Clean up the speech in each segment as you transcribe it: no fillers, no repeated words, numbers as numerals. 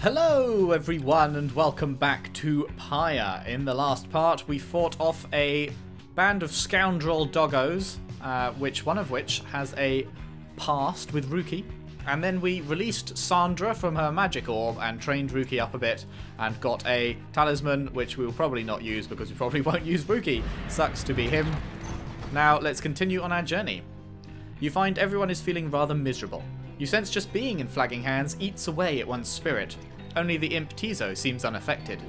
Hello everyone and welcome back to Pyre. In the last part we fought off a band of scoundrel doggos, one of which has a past with Ruki, and then we released Sandra from her magic orb and trained Ruki up a bit and got a talisman which we will probably not use because we probably won't use Ruki. Sucks to be him. Now let's continue on our journey. You find everyone is feeling rather miserable. You sense just being in Flagging Hands eats away at one's spirit. Only the imp Tizo seems unaffected.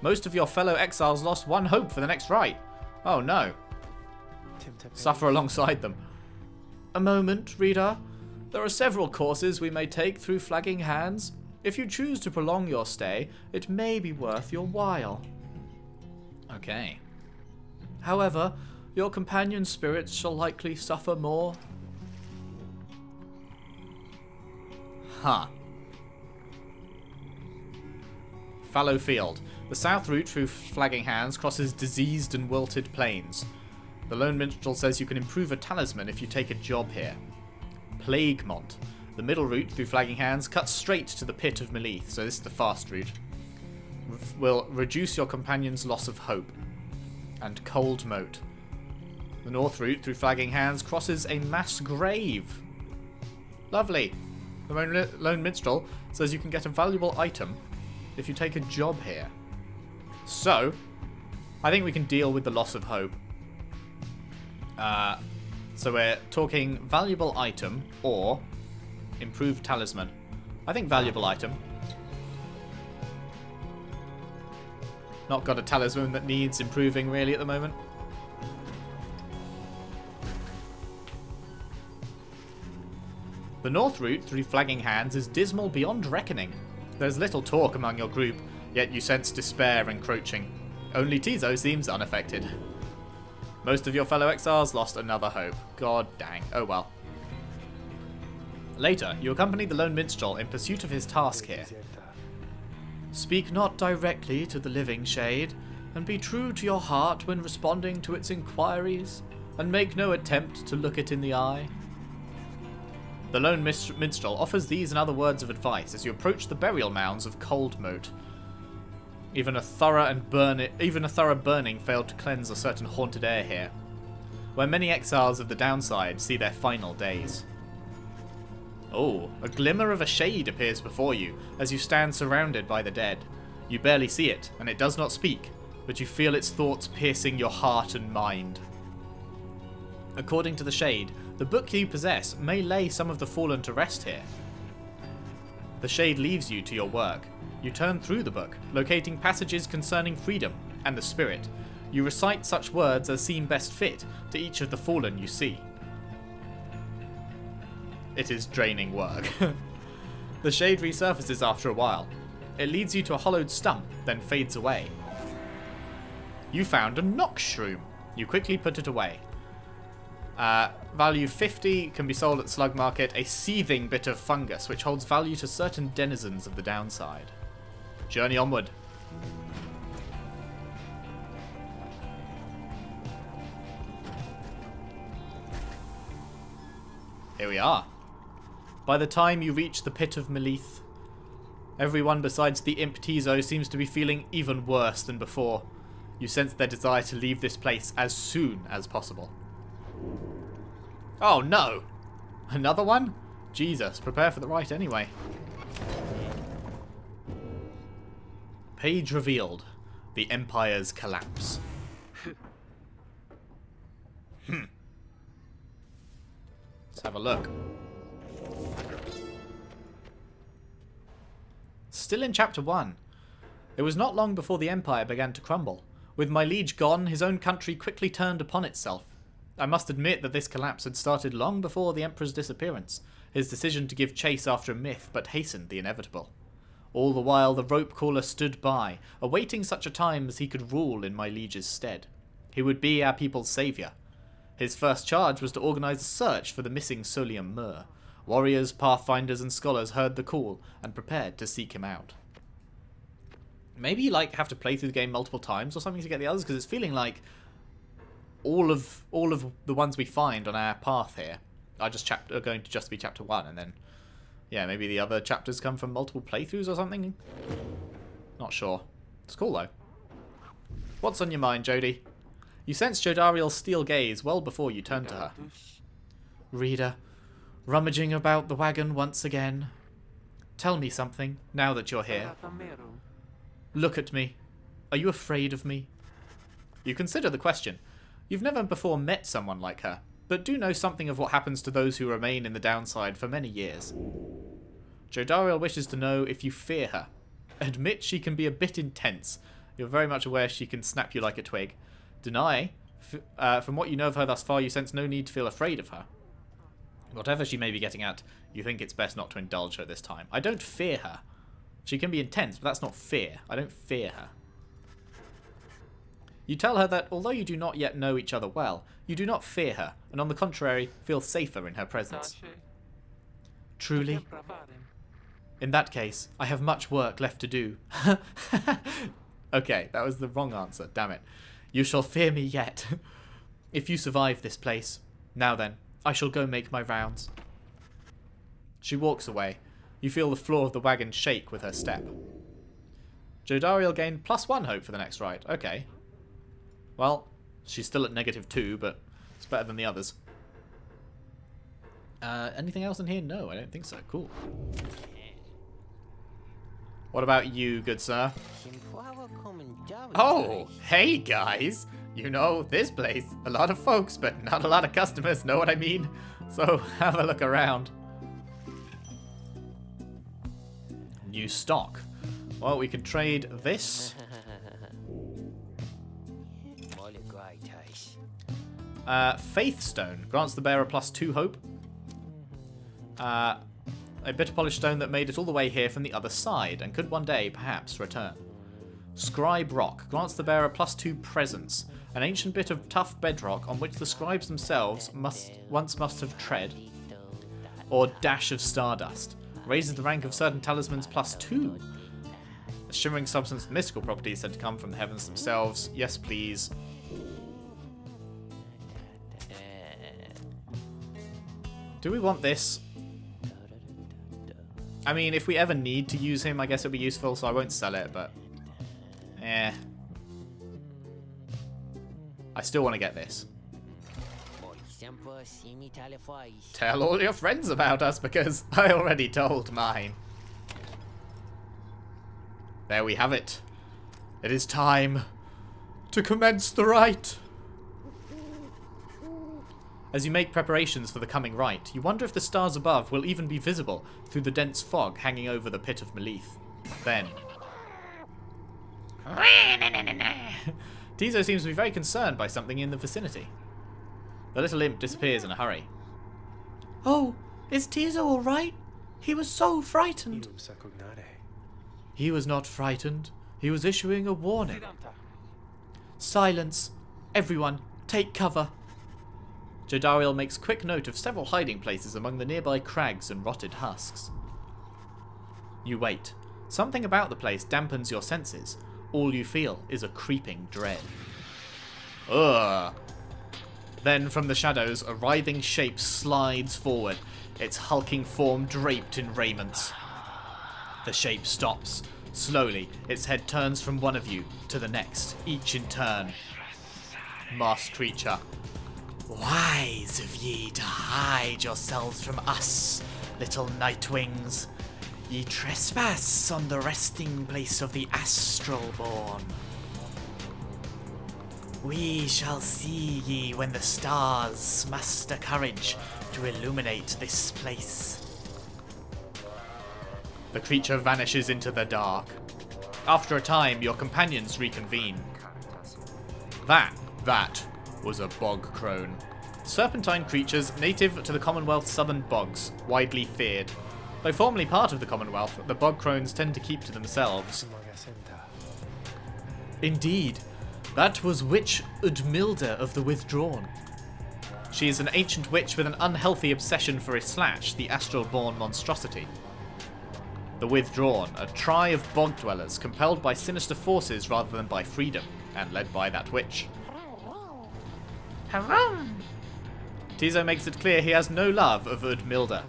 Most of your fellow exiles lost one hope for the next rite. Oh no. Suffer alongside them. A moment, reader. There are several courses we may take through Flagging Hands. If you choose to prolong your stay, it may be worth your while. Okay. However, your companion spirits shall likely suffer more. Huh. Fallow Field. The south route through Flagging Hands crosses diseased and wilted plains. The Lone Minstrel says you can improve a talisman if you take a job here. Plaguemont. The middle route through Flagging Hands cuts straight to the pit of Meath, so this is the fast route. Will reduce your companion's loss of hope. And Cold Moat. The north route through Flagging Hands crosses a mass grave. Lovely. The Lone Minstrel says you can get a valuable item if you take a job here. So, I think we can deal with the loss of hope. So we're talking valuable item or improved talisman. I think valuable item. Not got a talisman that needs improving really at the moment. The north route through Flagging Hands is dismal beyond reckoning. There's little talk among your group, yet you sense despair encroaching. Only Tizo seems unaffected. Most of your fellow exiles lost another hope. God dang. Oh well. Later, you accompany the Lone Minstrel in pursuit of his task here. Speak not directly to the living shade, and be true to your heart when responding to its inquiries, and make no attempt to look it in the eye. The Lone Minstrel offers these and other words of advice as you approach the burial mounds of Cold Moat. Even a thorough burning failed to cleanse a certain haunted air here, where many exiles of the downside see their final days. Oh, a glimmer of a shade appears before you as you stand surrounded by the dead. You barely see it, and it does not speak, but you feel its thoughts piercing your heart and mind. According to the shade, the book you possess may lay some of the fallen to rest here. The shade leaves you to your work. You turn through the book, locating passages concerning freedom and the spirit. You recite such words as seem best fit to each of the fallen you see. It is draining work. The shade resurfaces after a while. It leads you to a hollowed stump, then fades away. You found a Nox shroom. You quickly put it away. Value 50, can be sold at the slug market. A seething bit of fungus, which holds value to certain denizens of the downside. Journey onward. Here we are. By the time you reach the pit of Meath, everyone besides the imp Tizo seems to be feeling even worse than before. You sense their desire to leave this place as soon as possible. Oh no! Another one? Jesus, prepare for the rite anyway. Page revealed. The Empire's collapse. Let's have a look. Still in Chapter 1. It was not long before the Empire began to crumble. With my liege gone, his own country quickly turned upon itself. I must admit that this collapse had started long before the Emperor's disappearance. His decision to give chase after a myth but hastened the inevitable. All the while the rope caller stood by, awaiting such a time as he could rule in my liege's stead. He would be our people's saviour. His first charge was to organise a search for the missing Solium Mur. Warriors, pathfinders and scholars heard the call and prepared to seek him out. Maybe you have to play through the game multiple times or something to get the others, because it's feeling like all of the ones we find on our path here are going to just be chapter 1, and then Yeah, maybe the other chapters come from multiple playthroughs or something? Not sure. It's cool, though. What's on your mind, Jodie? You sensed Jodariel's steel gaze well before you turned to her. Reader, rummaging about the wagon once again. Tell me something, now that you're here. Look at me. Are you afraid of me? You consider the question. You've never before met someone like her, but do know something of what happens to those who remain in the downside for many years. Jodariel wishes to know if you fear her. Admit she can be a bit intense. You're very much aware she can snap you like a twig. Deny, from what you know of her thus far, you sense no need to feel afraid of her. Whatever she may be getting at, you think it's best not to indulge her this time. I don't fear her. She can be intense, but that's not fear. I don't fear her. You tell her that, although you do not yet know each other well, you do not fear her, and on the contrary, feel safer in her presence. Truly? In that case, I have much work left to do. Okay, that was the wrong answer, damn it. You shall fear me yet. If you survive this place. Now then, I shall go make my rounds. She walks away. You feel the floor of the wagon shake with her step. Jodariel gained +1 hope for the next ride. Okay. Well, she's still at -2, but it's better than the others. Anything else in here? No, I don't think so. Cool. What about you, good sir? Oh, hey guys! You know, this place, a lot of folks, but not a lot of customers, know what I mean? So, have a look around. New stock. Well, we could trade this. Faith Stone. Grants the bearer +2 hope. A bitter polished stone that made it all the way here from the other side, and could one day, perhaps, return. Scribe Rock. Grants the bearer +2 presence. An ancient bit of tough bedrock on which the scribes themselves must have tread. Or Dash of Stardust. Raises the rank of certain talismans +2. A shimmering substance with mystical properties said to come from the heavens themselves. Yes, please. Do we want this? I mean, if we ever need to use him, I guess it'll be useful, so I won't sell it, but... I still want to get this. Tell all your friends about us, because I already told mine. There we have it. It is time to commence the rite. As you make preparations for the coming rite, you wonder if the stars above will even be visible through the dense fog hanging over the pit of Melith. Then... Tizo seems to be very concerned by something in the vicinity. The little imp disappears in a hurry. Oh, is Tizo all right? He was so frightened. He was not frightened. He was issuing a warning. Silence. Everyone, take cover. Jodariel makes quick note of several hiding places among the nearby crags and rotted husks. You wait. Something about the place dampens your senses. All you feel is a creeping dread. Ugh. Then from the shadows, a writhing shape slides forward, its hulking form draped in raiments. The shape stops. Slowly, its head turns from one of you to the next, each in turn. Masked creature. Wise of ye to hide yourselves from us, little nightwings. Ye trespass on the resting place of the astral-born. We shall see ye when the stars muster courage to illuminate this place. The creature vanishes into the dark. After a time, your companions reconvene. That was a bog crone. Serpentine creatures native to the Commonwealth's southern bogs, widely feared. Though formerly part of the Commonwealth, the bog crones tend to keep to themselves. Indeed, that was Witch Udmilda of the Withdrawn. She is an ancient witch with an unhealthy obsession for Islash, the astral-born monstrosity. The Withdrawn, a tribe of bog dwellers compelled by sinister forces rather than by freedom, and led by that witch. Tizo makes it clear he has no love of Udmilda.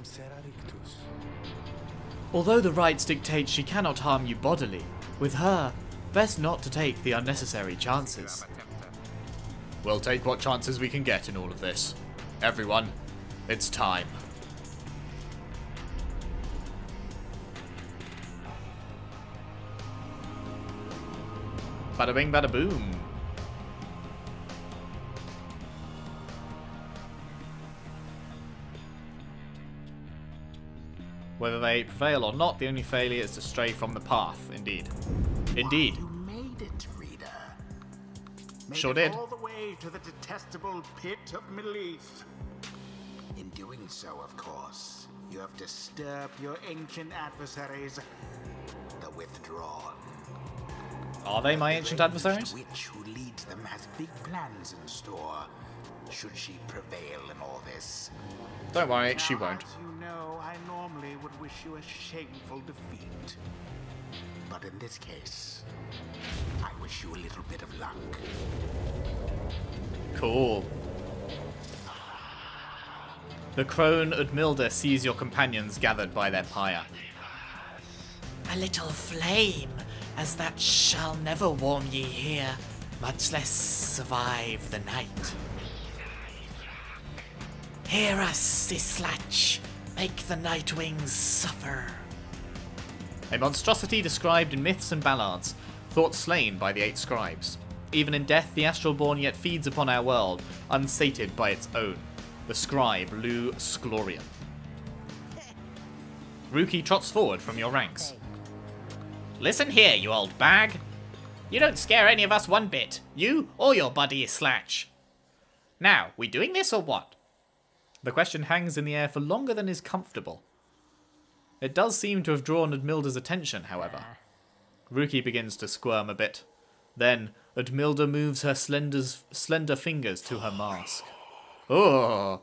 Although the rites dictate she cannot harm you bodily, with her, best not to take the unnecessary chances. We'll take what chances we can get in all of this. Everyone, it's time. Bada bing, bada boom. Whether they prevail or not, the only failure is to stray from the path. Indeed. Indeed. You made it, reader. Sure did. All the way to the detestable pit of Melith. In doing so, of course, you have disturbed your ancient adversaries, the Withdrawn. Are they my ancient adversaries? The witch who leads them has big plans in store, should she prevail in all this. Don't worry, she Now, won't. As you know, I normally would wish you a shameful defeat. But in this case, I wish you a little bit of luck. Cool. The crone Udmilda sees your companions gathered by their pyre. A little flame, as that shall never warm ye here, much less survive the night. Hear us, Islach, make the night wings suffer. A monstrosity described in myths and ballads, thought slain by the 8 scribes. Even in death, the astral-born yet feeds upon our world, unsated by its own, the scribe Lu Sklorian. Rookie trots forward from your ranks. Listen here, you old bag. You don't scare any of us one bit, you or your buddy Islach. Now, we doing this or what? The question hangs in the air for longer than is comfortable. It does seem to have drawn Udmilda's attention, however. Rookie begins to squirm a bit. Then, Udmilda moves her slender fingers to her mask. Oh!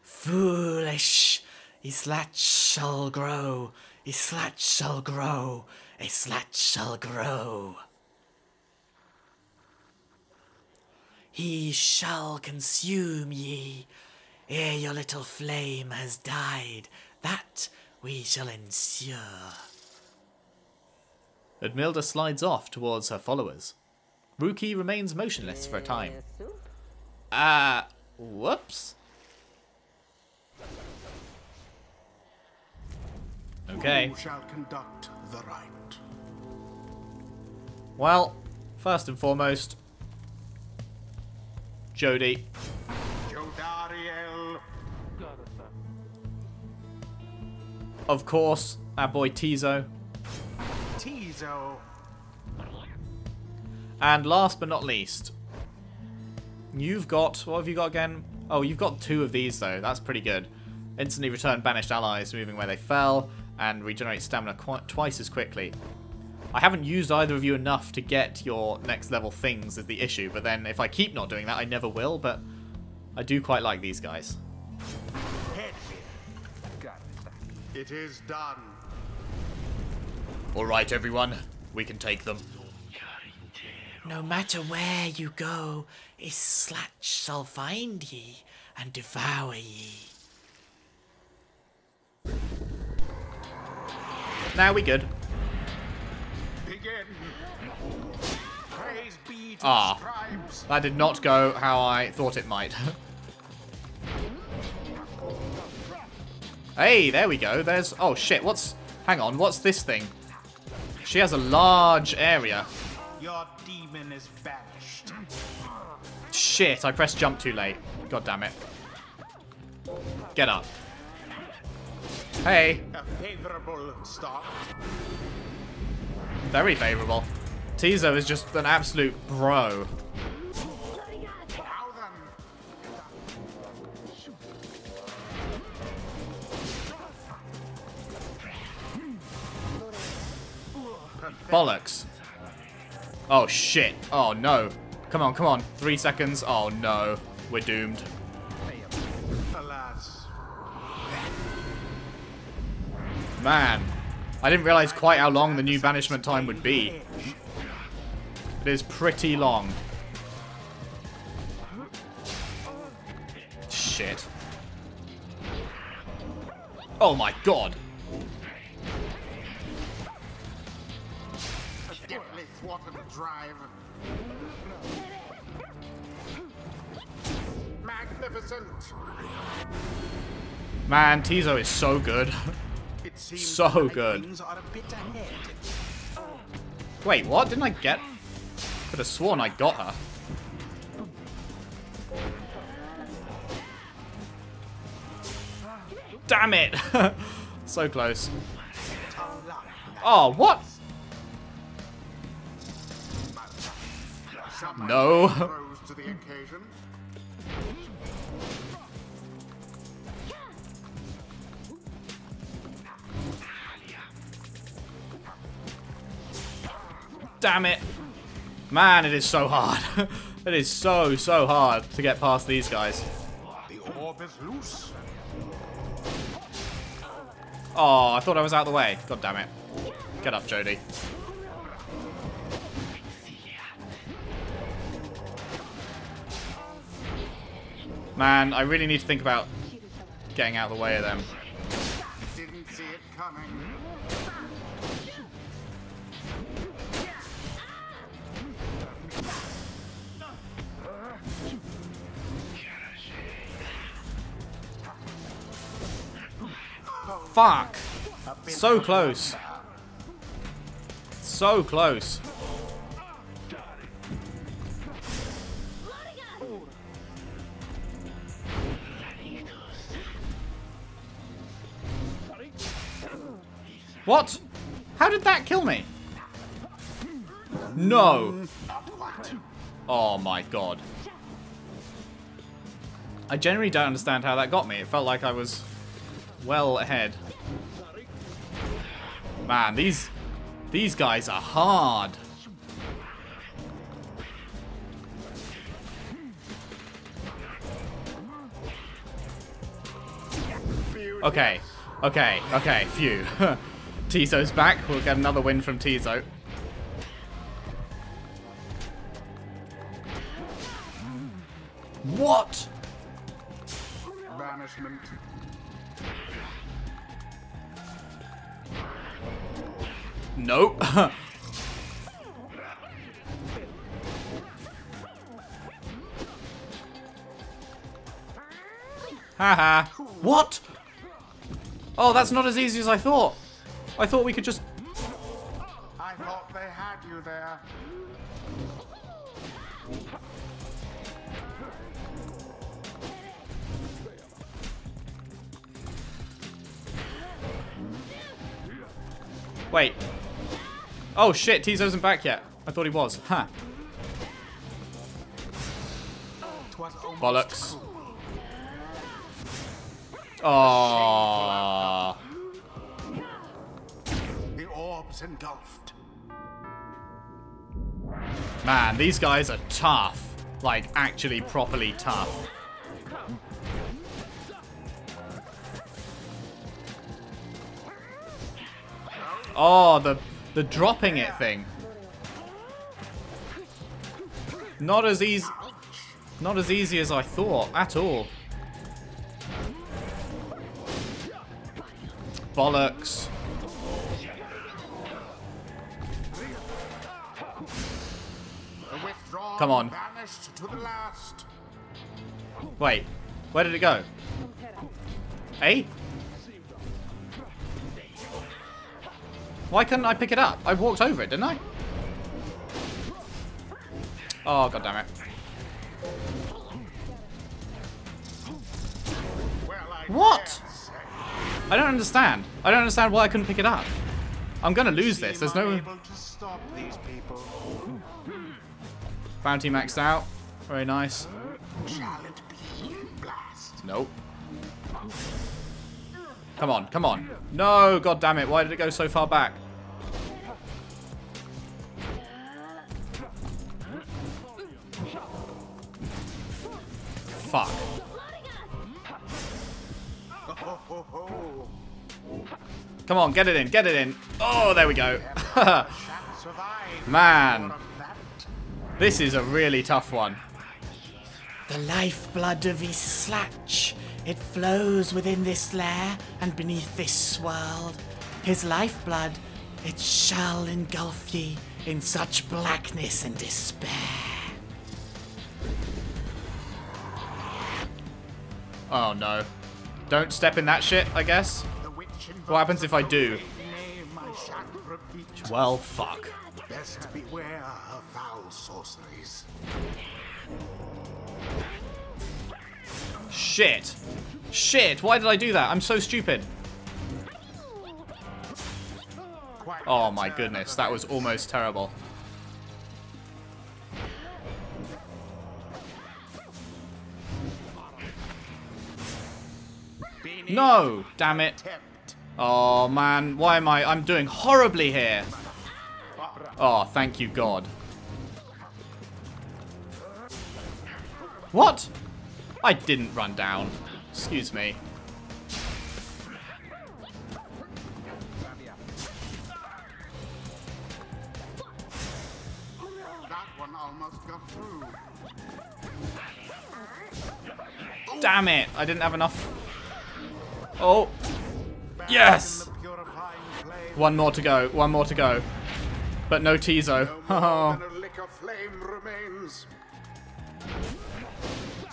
Foolish! Islach shall grow, Islach shall grow, Islach shall grow. He shall consume ye, ere your little flame has died. That we shall ensure. Udmilda slides off towards her followers. Rookie remains motionless for a time. Whoops. Okay. Who shall conduct the rite? Well, first and foremost, Jody. Jodariel. Of course, our boy Tizo. Tizo. And last but not least, you've got, what have you got again? Oh, you've got 2 of these though, that's pretty good. Instantly return banished allies moving where they fell, and regenerate stamina twice as quickly. I haven't used either of you enough to get your next level things is the issue, but then if I keep not doing that, I never will, but I do quite like these guys. It is done. Alright everyone, we can take them. No matter where you go, Islach shall find ye and devour ye. Now we good. Begin. Praise be to the scribes. That did not go how I thought it might. Hey, there we go. There's... Oh, shit. What's... Hang on. What's this thing? She has a large area. Your demon is banished. Shit, I pressed jump too late. God damn it. Get up. Hey. A favorable start. Very favourable. Tizo is just an absolute bro. Now then. Bollocks. Oh, shit. Oh, no. Come on, come on. 3 seconds. Oh, no. We're doomed. Alas. Man. I didn't realise quite how long the new banishment time would be. It is pretty long. Shit. Oh my god. deftly thwarted the drive. Magnificent. Man, Tizo is so good. It seems So good. things are a bit ahead. Wait, what? Didn't I get... Could have sworn I got her. Damn it! So close. Oh, what? No. Rose to the occasion. Damn it. Man, it is so hard. It is so hard to get past these guys. The orb is loose. Oh, I thought I was out of the way. God damn it. Get up, Jody. Man, I really need to think about getting out of the way of them. Didn't see it coming. Fuck! So close. So close. What? How did that kill me? No. Oh my god. I generally don't understand how that got me. It felt like I was well ahead. Man, these guys are hard. Okay, phew. Tizo's back. We'll get another win from Tizo. What? Banishment. Nope. Haha. What? Oh, that's not as easy as I thought. I thought we could just... I thought they had you there. Wait. Oh shit, Tizo isn't back yet. I thought he was. Huh. Bollocks. Oh. The orb's engulfed. Man, these guys are tough. Like, actually properly tough. Oh, the dropping it thing. Not as easy as I thought at all. Bollocks. Come on. Banished to the last. Wait, where did it go? Eh? Why couldn't I pick it up? I walked over it, didn't I? Oh, god damn it. What? I don't understand. I don't understand why I couldn't pick it up. I'm gonna lose this. There's no... Bounty maxed out. Very nice. Nope. Come on, come on. No, god damn it. Why did it go so far back? Fuck. Come on, get it in, get it in. Oh, there we go. Man. This is a really tough one. The lifeblood of Islach. It flows within this lair and beneath this world. His lifeblood, it shall engulf ye in such blackness and despair. Oh no. Don't step in that shit, I guess. What happens if I do? Well, fuck. Best beware of foul sorceries. Shit. Shit, why did I do that? I'm so stupid. Oh my goodness, that was almost terrible. No! Damn it. Oh man, why am I'm doing horribly here. Oh, thank you God. What? I didn't run down. Excuse me. That one almost got through. Damn it, I didn't have enough. Oh. Yes! One more to go, one more to go. But no Tizo. Oh.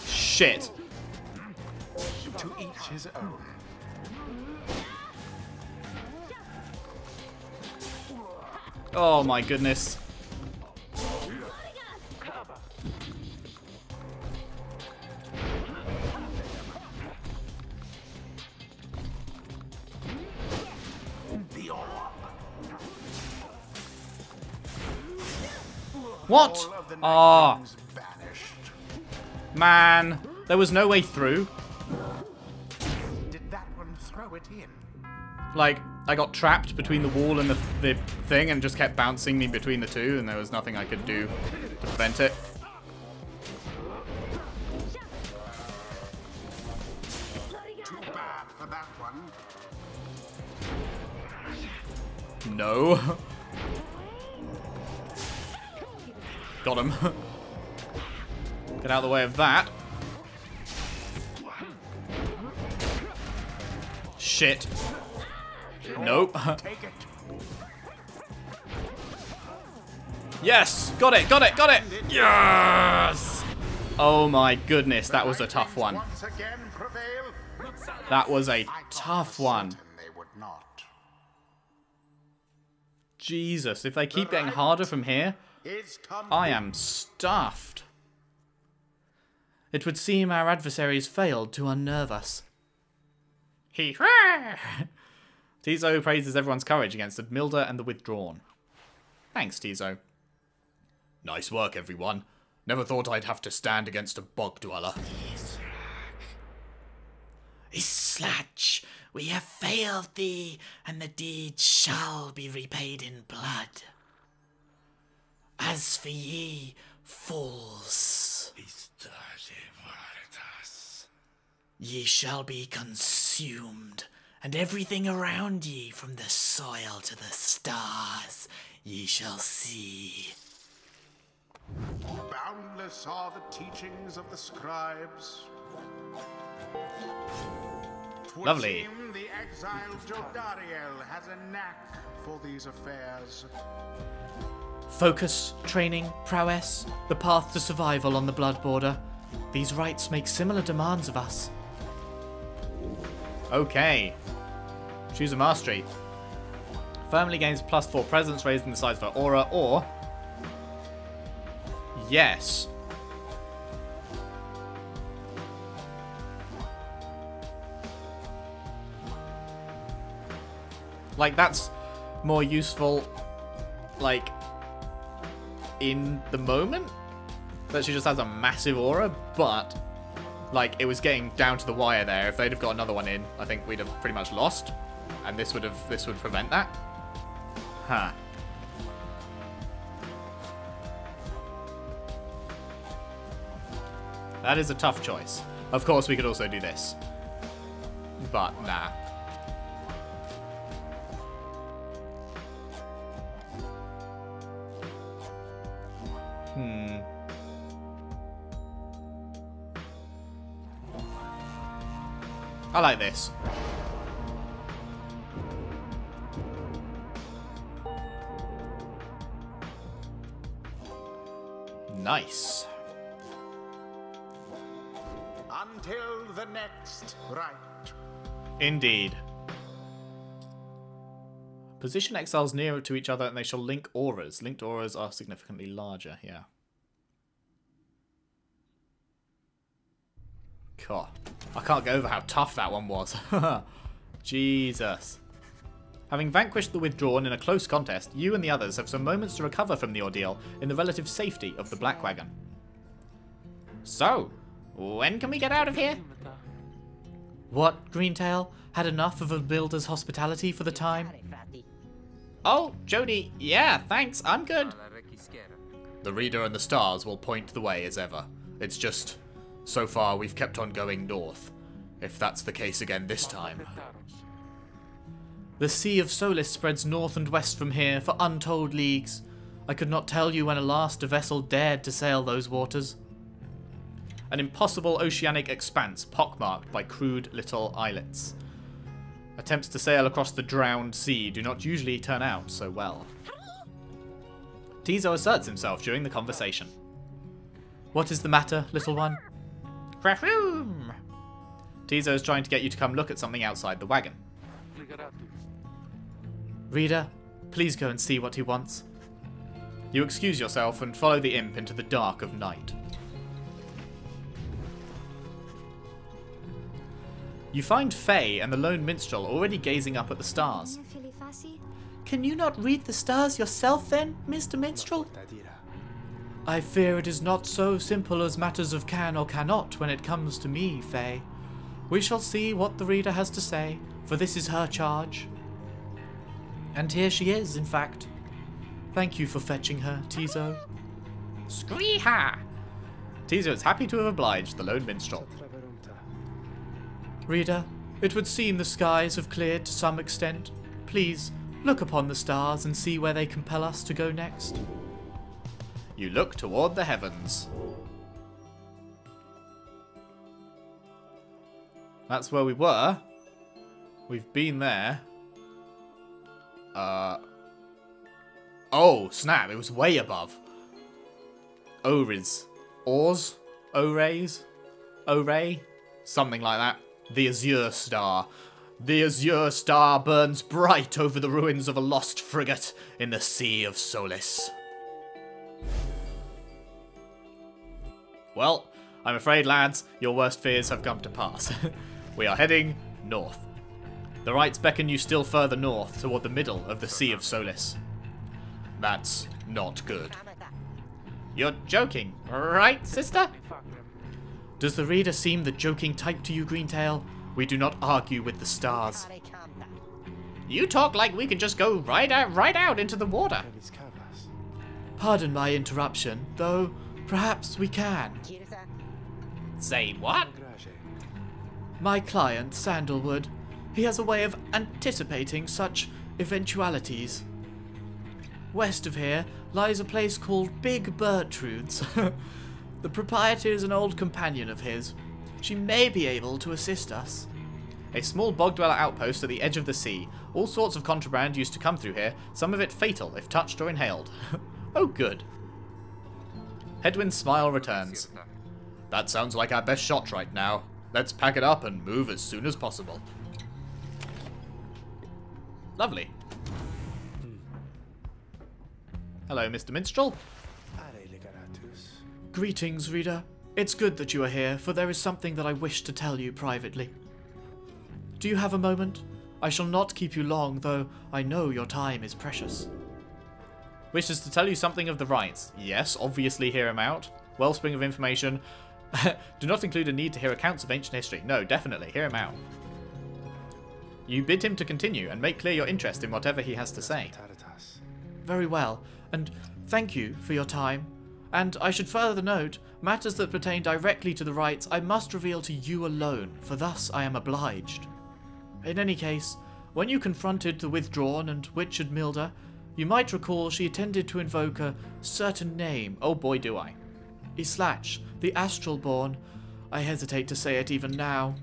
Shit. To each his own. Oh my goodness. What? Ah. Man, there was no way through. Did that one throw it in? Like, I got trapped between the wall and the thing and just kept bouncing me between the two, and there was nothing I could do to prevent it. Too bad for that one. No. Got him. Get out of the way of that. Shit. Nope. Take it. Yes! Got it! Got it! Got it! Yes! Oh my goodness, that was a tough one. Once again prevail. That was a tough one. They would not. Jesus, if they keep getting harder from here, I am stuffed. It would seem our adversaries failed to unnerve us. Tizo praises everyone's courage against the Milder and the Withdrawn. Thanks, Tizo. Nice work, everyone. Never thought I'd have to stand against a bog dweller. Islach, we have failed thee, and the deed shall be repaid in blood. As for ye, fools, ye shall be consumed, and everything around ye, from the soil to the stars, ye shall see. Boundless are the teachings of the scribes. Lovely. Seem the exiled Jodariel has a knack for these affairs. Focus, training, prowess, the path to survival on the blood border. These rites make similar demands of us. Okay. Choose a mastery. Firmly gains +4 presence, raising the size of her aura, or... Yes. Like, that's more useful, like, in the moment. That she just has a massive aura, but, like, it was getting down to the wire there. If they'd have got another one in, I think we'd have pretty much lost. And this would prevent that. Huh. That is a tough choice. Of course, we could also do this. But, nah. I like this. Nice. Until the next rite. Indeed. Position exiles nearer to each other and they shall link auras. Linked auras are significantly larger, yeah. God, I can't get over how tough that one was. Jesus. Having vanquished the withdrawn in a close contest, you and the others have some moments to recover from the ordeal in the relative safety of the Black Wagon. So, when can we get out of here? What, Greentail? Had enough of a builder's hospitality for the time? Oh, Jody, yeah, thanks, I'm good. The Reader and the Stars will point the way as ever. It's just, so far we've kept on going north. If that's the case again this time. The Sea of Solace spreads north and west from here for untold leagues. I could not tell you when last a vessel dared to sail those waters. An impossible oceanic expanse pockmarked by crude little islets. Attempts to sail across the drowned sea do not usually turn out so well. Tizo asserts himself during the conversation. What is the matter, little one? Crafoom! Tizo is trying to get you to come look at something outside the wagon. Reader, please go and see what he wants. You excuse yourself and follow the imp into the dark of night. You find Faye and the lone minstrel already gazing up at the stars. Can you not read the stars yourself then, Mr. Minstrel? I fear it is not so simple as matters of can or cannot when it comes to me, Faye. We shall see what the reader has to say, for this is her charge. And here she is, in fact. Thank you for fetching her, Tizo. Scree-ha! Tizo is happy to have obliged the lone minstrel. Reader, it would seem the skies have cleared to some extent. Please, look upon the stars and see where they compel us to go next. You look toward the heavens. That's where we were. We've been there. Oh, snap. It was way above. Oris. Ors? Orays? Oray? Something like that. The Azure Star. The Azure Star burns bright over the ruins of a lost frigate in the Sea of Solace. Well, I'm afraid, lads, your worst fears have come to pass. We are heading north. The Rites beckon you still further north toward the middle of the Sea of Solace. That's not good. You're joking, right, sister? Does the reader seem the joking type to you, Greentail? We do not argue with the stars. You talk like we can just go right out into the water. Pardon my interruption, though perhaps we can. Say what? My client, Sandalwood, he has a way of anticipating such eventualities. West of here lies a place called Big Bertrude's. The proprietor is an old companion of his. She may be able to assist us. A small bog-dweller outpost at the edge of the sea. All sorts of contraband used to come through here, some of it fatal if touched or inhaled. Oh, good. Headwind's smile returns. That sounds like our best shot right now. Let's pack it up and move as soon as possible. Lovely. Hello, Mr. Minstrel. Greetings, reader. It's good that you are here, for there is something that I wish to tell you privately. Do you have a moment? I shall not keep you long, though I know your time is precious. Wishes to tell you something of the Rites. Yes, obviously hear him out. Wellspring of information. Do not include a need to hear accounts of ancient history. No, definitely, hear him out. You bid him to continue and make clear your interest in whatever he has to say. Very well, and thank you for your time. And I should further note, matters that pertain directly to the Rites I must reveal to you alone, for thus I am obliged. In any case, when you confronted the withdrawn and witched Milda, you might recall she intended to invoke a certain name. Oh boy, do I. Islach, the Astral-born. I hesitate to say it even now.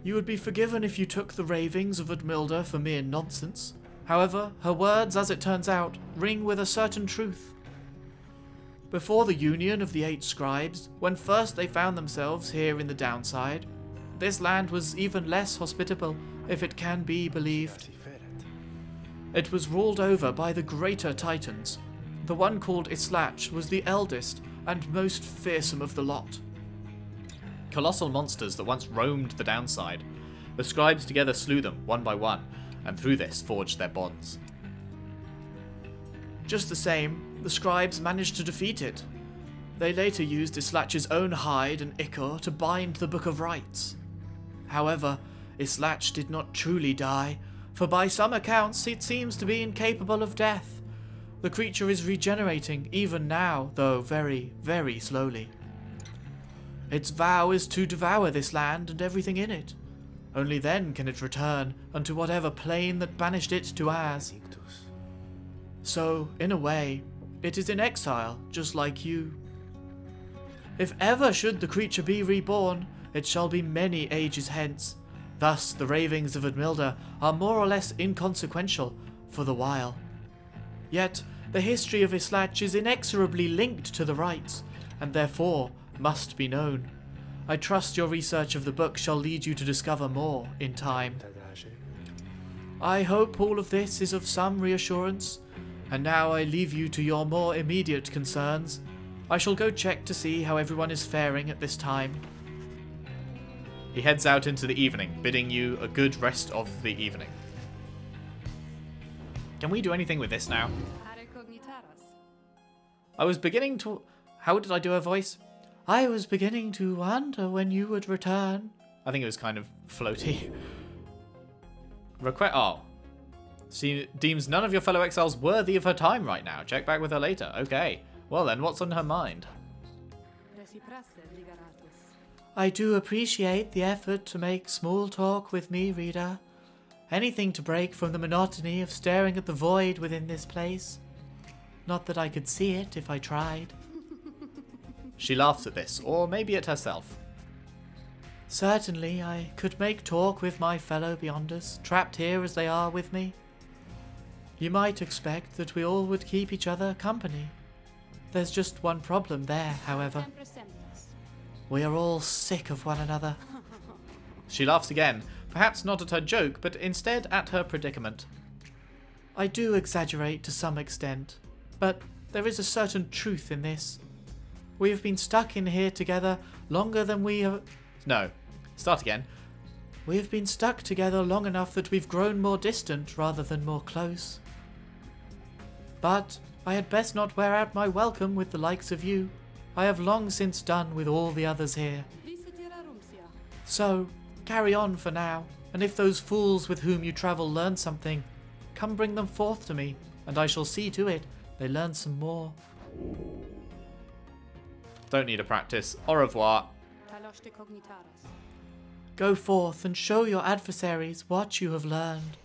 You would be forgiven if you took the ravings of Udmilda for mere nonsense. However, her words, as it turns out, ring with a certain truth. Before the union of the 8 scribes, when first they found themselves here in the downside, this land was even less hospitable, if it can be believed. It was ruled over by the greater titans. The one called Islach was the eldest and most fearsome of the lot. Colossal monsters that once roamed the downside. The scribes together slew them one by one, and through this forged their bonds. Just the same, the scribes managed to defeat it. They later used Islach's own hide and ichor to bind the Book of Rites. However, Islach did not truly die, for by some accounts it seems to be incapable of death. The creature is regenerating even now, though very, very slowly. Its vow is to devour this land and everything in it. Only then can it return unto whatever plane that banished it to ours. So, in a way, it is in exile, just like you. If ever should the creature be reborn, it shall be many ages hence. Thus, the ravings of Edmilda are more or less inconsequential for the while. Yet, the history of Islach is inexorably linked to the rites, and therefore must be known. I trust your research of the book shall lead you to discover more in time. I hope all of this is of some reassurance, and now I leave you to your more immediate concerns. I shall go check to see how everyone is faring at this time. He heads out into the evening, bidding you a good rest of the evening. Can we do anything with this now? I was beginning to... How did I do her voice? I was beginning to wonder when you would return. I think it was kind of floaty. Oh. She deems none of your fellow exiles worthy of her time right now. Check back with her later. Okay. Well then, what's on her mind? I do appreciate the effort to make small talk with me, reader. Anything to break from the monotony of staring at the void within this place. Not that I could see it if I tried. She laughs at this, or maybe at herself. Certainly, I could make talk with my fellow Beyonders, trapped here as they are with me. You might expect that we all would keep each other company. There's just one problem there, however. We are all sick of one another. She laughs again, perhaps not at her joke, but instead at her predicament. I do exaggerate to some extent, but there is a certain truth in this. We have been stuck in here together longer than we have... No, start again. We have been stuck together long enough that we've grown more distant rather than more close. But I had best not wear out my welcome with the likes of you. I have long since done with all the others here. So, carry on for now, and if those fools with whom you travel learn something, come bring them forth to me, and I shall see to it they learn some more. Don't need a practice. Au revoir. Go forth and show your adversaries what you have learned.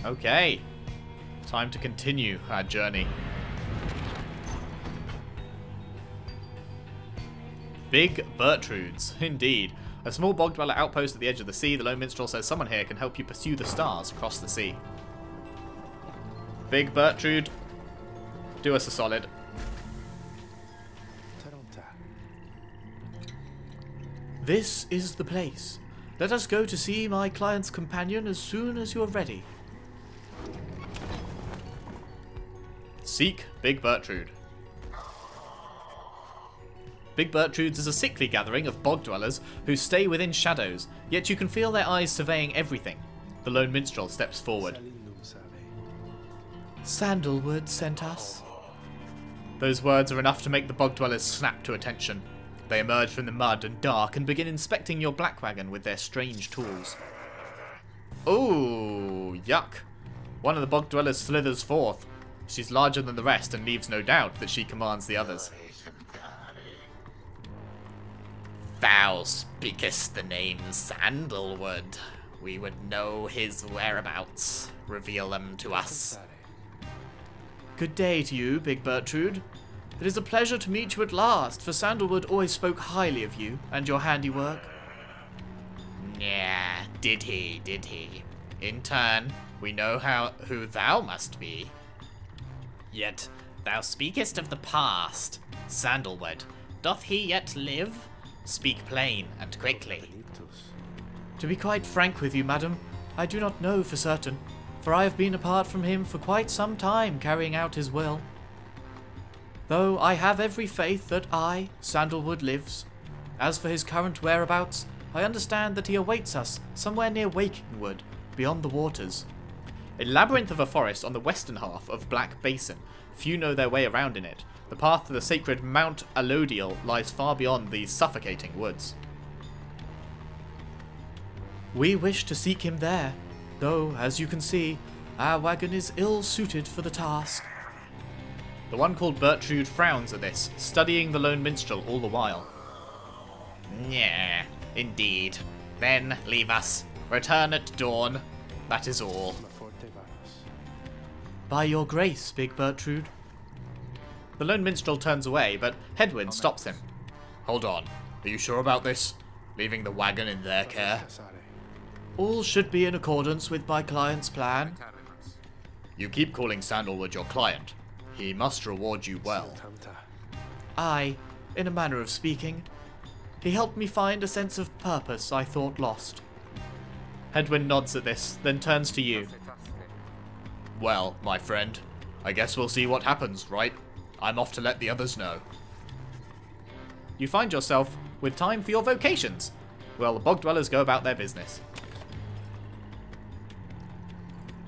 Okay. Time to continue our journey. Big Bertrudes, indeed. A small bog dweller outpost at the edge of the sea. The lone minstrel says someone here can help you pursue the stars across the sea. Big Bertrude, do us a solid. This is the place. Let us go to see my client's companion as soon as you are ready. Seek Big Bertrude. Big Bertrudes is a sickly gathering of bog dwellers who stay within shadows, yet you can feel their eyes surveying everything. The lone minstrel steps forward. Sandalwood sent us. Those words are enough to make the bog dwellers snap to attention. They emerge from the mud and dark and begin inspecting your black wagon with their strange tools. Ooh, yuck. One of the bog dwellers slithers forth. She's larger than the rest and leaves no doubt that she commands the others. Thou speakest the name Sandalwood. We would know his whereabouts. Reveal them to us. Good day to you, Big Bertrude. It is a pleasure to meet you at last, for Sandalwood always spoke highly of you and your handiwork. Yeah, did he? In turn, we know who thou must be. Yet thou speakest of the past. Sandalwood, doth he yet live? Speak plain and quickly. To be quite frank with you, madam, I do not know for certain, for I have been apart from him for quite some time carrying out his will. Though I have every faith that Sandalwood, lives. As for his current whereabouts, I understand that he awaits us somewhere near Wakingwood, beyond the waters. A labyrinth of a forest on the western half of Black Basin. Few know their way around in it. The path to the sacred Mount Alodiel lies far beyond these suffocating woods. We wish to seek him there, though, as you can see, our wagon is ill-suited for the task. The one called Bertrude frowns at this, studying the lone minstrel all the while. Yeah, indeed. Then leave us. Return at dawn. That is all. By your grace, big Bertrude. The lone minstrel turns away, but Hedwyn stops him. Hold on. Are you sure about this? Leaving the wagon in their care? All should be in accordance with my client's plan. You keep calling Sandalwood your client. He must reward you well. Aye, in a manner of speaking. He helped me find a sense of purpose I thought lost. Hedwyn nods at this, then turns to you. Well, my friend, I guess we'll see what happens, right? I'm off to let the others know. You find yourself with time for your vocations. Well, the bog dwellers go about their business.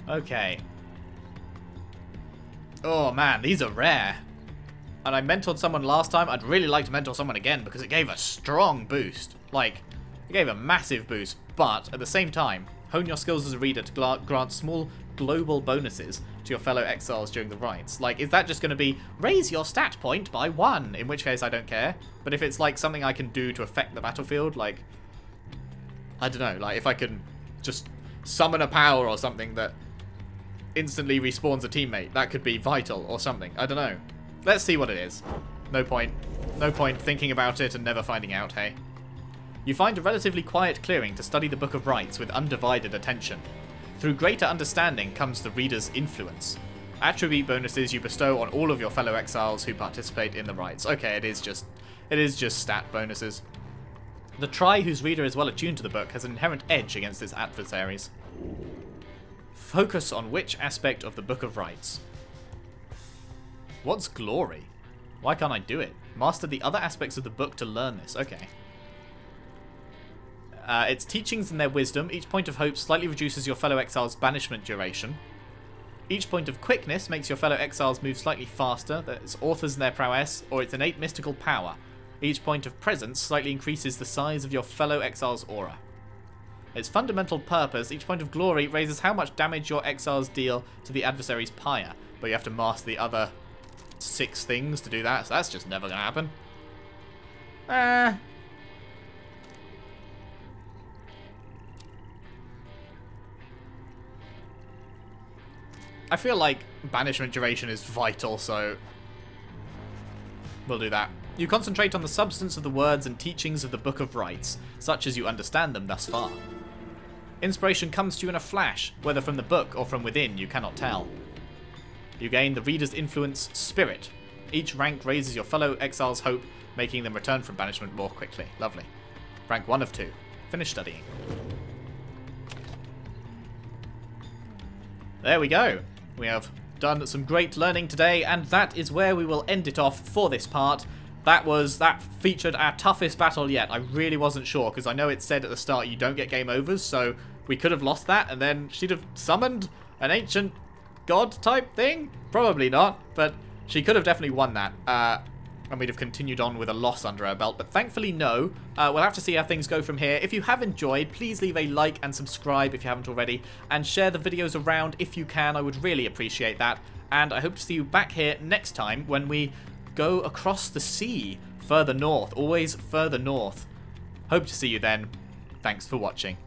Okay. Oh man, these are rare. And I mentored someone last time. I'd really like to mentor someone again because it gave a strong boost. Like, it gave a massive boost. But at the same time, hone your skills as a reader to grant small global bonuses to your fellow exiles during the rites. Like, is that just going to be raise your stat point by 1? In which case I don't care. But if it's like something I can do to affect the battlefield, like, I don't know, like if I can just summon a power or something that instantly respawns a teammate, that could be vital or something. I don't know. Let's see what it is. No point thinking about it and never finding out, hey? You find a relatively quiet clearing to study the Book of Rites with undivided attention. Through greater understanding comes the reader's influence. Attribute bonuses you bestow on all of your fellow exiles who participate in the rites. Okay, it is just stat bonuses. The Tri, whose reader is well attuned to the book, has an inherent edge against its adversaries. Focus on which aspect of the Book of Rites. What's glory? Why can't I do it? Master the other aspects of the book to learn this. Okay. Its teachings and their wisdom. Each point of hope slightly reduces your fellow exiles' banishment duration. Each point of quickness makes your fellow exiles move slightly faster. Its authors and their prowess, or its innate mystical power. Each point of presence slightly increases the size of your fellow exile's aura. Its fundamental purpose, each point of glory raises how much damage your exiles deal to the adversary's pyre, but you have to master the other 6 things to do that, so that's just never going to happen. I feel like banishment duration is vital, so we'll do that. You concentrate on the substance of the words and teachings of the Book of Rites, such as you understand them thus far. Inspiration comes to you in a flash, whether from the book or from within, you cannot tell. You gain the reader's influence, Spirit. Each rank raises your fellow exiles' hope, making them return from banishment more quickly. Lovely. Rank 1 of 2. Finish studying. There we go. We have done some great learning today, and that is where we will end it off for this part. That featured our toughest battle yet. I really wasn't sure, because I know it said at the start you don't get game overs, so we could have lost that, and then she'd have summoned an ancient god type thing? Probably not, but she could have definitely won that, and we'd have continued on with a loss under our belt, but thankfully no. We'll have to see how things go from here. If you have enjoyed, please leave a like and subscribe if you haven't already, and share the videos around if you can. I would really appreciate that, and I hope to see you back here next time when we go across the sea, further north, always further north. Hope to see you then. Thanks for watching.